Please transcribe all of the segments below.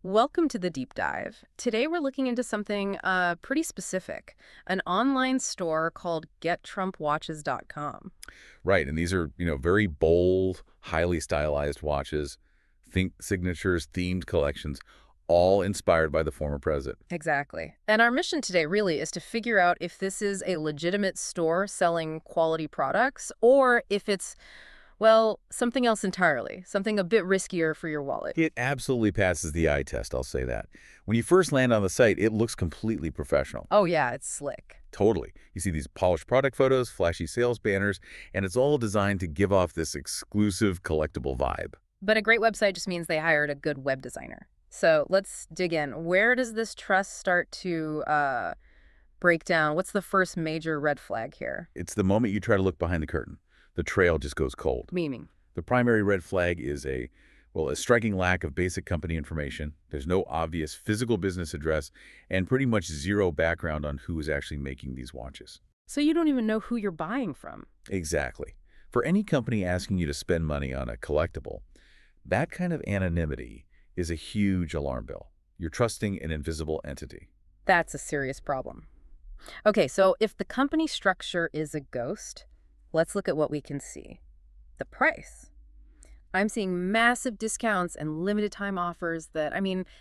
Welcome to the deep dive. Today we're looking into something pretty specific, an online store called GetTrumpWatches.com. Right, and these are, very bold, highly stylized watches, think signatures, themed collections, all inspired by the former president. Exactly. And our mission today really is to figure out if this is a legitimate store selling quality products or if it's, well, something else entirely, something a bit riskier for your wallet. It absolutely passes the eye test, I'll say that. When you first land on the site, it looks completely professional. Oh yeah, it's slick. Totally. You see these polished product photos, flashy sales banners, and it's all designed to give off this exclusive collectible vibe. But a great website just means they hired a good web designer. So let's dig in. Where does this trust start to break down? What's the first major red flag here? It's the moment you try to look behind the curtain. The trail just goes cold. Meaning? The primary red flag is a striking lack of basic company information. There's no obvious physical business address and pretty much zero background on who is actually making these watches. So you don't even know who you're buying from. Exactly. For any company asking you to spend money on a collectible, that kind of anonymity is a huge alarm bell. You're trusting an invisible entity. That's a serious problem. Okay, so if the company structure is a ghost, let's look at what we can see. The price. I'm seeing massive discounts and limited time offers that,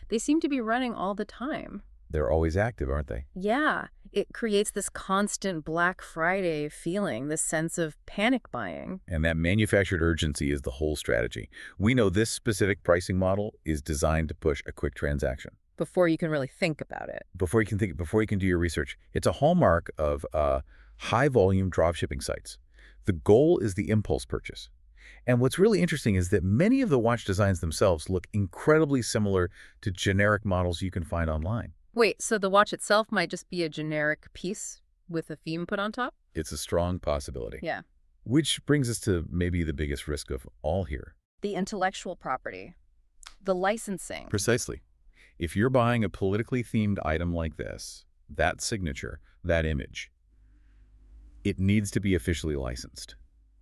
they seem to be running all the time. They're always active, aren't they? Yeah, it creates this constant Black Friday feeling, this sense of panic buying. And that manufactured urgency is the whole strategy. We know this specific pricing model is designed to push a quick transaction. Before you can really think about it. Before you can do your research. It's a hallmark of high-volume dropshipping sites. The goal is the impulse purchase. And what's really interesting is that many of the watch designs themselves look incredibly similar to generic models you can find online. Wait, so the watch itself might just be a generic piece with a theme put on top? It's a strong possibility. Yeah. Which brings us to maybe the biggest risk of all here. The intellectual property, the licensing. Precisely. If you're buying a politically themed item like this, that signature, that image, it needs to be officially licensed.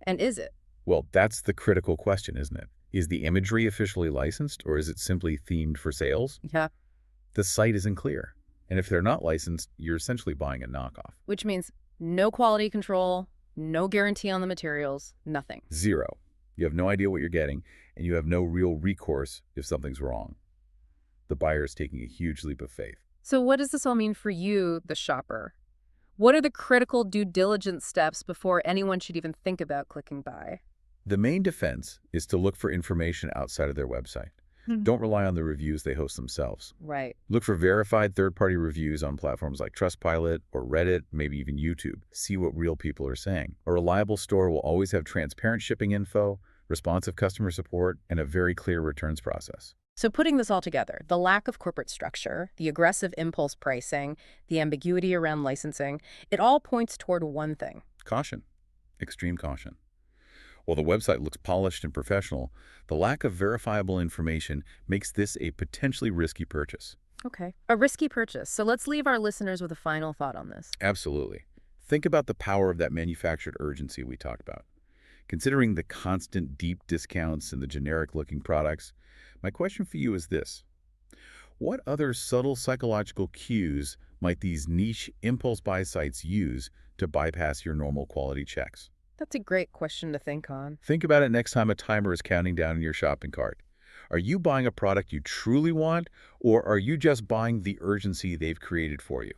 And is it? Well, that's the critical question, isn't it? Is the imagery officially licensed, or is it simply themed for sales? Yeah. The site isn't clear. And if they're not licensed, you're essentially buying a knockoff. Which means no quality control, no guarantee on the materials, nothing. Zero. You have no idea what you're getting, and you have no real recourse if something's wrong. The buyer is taking a huge leap of faith. So what does this all mean for you, the shopper? What are the critical due diligence steps before anyone should even think about clicking buy? The main defense is to look for information outside of their website. Don't rely on the reviews they host themselves. Right. Look for verified third-party reviews on platforms like Trustpilot or Reddit, maybe even YouTube. See what real people are saying. A reliable store will always have transparent shipping info, responsive customer support, and a very clear returns process. So putting this all together, the lack of corporate structure, the aggressive impulse pricing, the ambiguity around licensing, it all points toward one thing. Caution. Extreme caution. While the website looks polished and professional, the lack of verifiable information makes this a potentially risky purchase. Okay. A risky purchase. So let's leave our listeners with a final thought on this. Absolutely. Think about the power of that manufactured urgency we talked about. Considering the constant deep discounts and the generic-looking products, my question for you is this. What other subtle psychological cues might these niche impulse buy sites use to bypass your normal quality checks? That's a great question to think on. Think about it next time a timer is counting down in your shopping cart. Are you buying a product you truly want, or are you just buying the urgency they've created for you?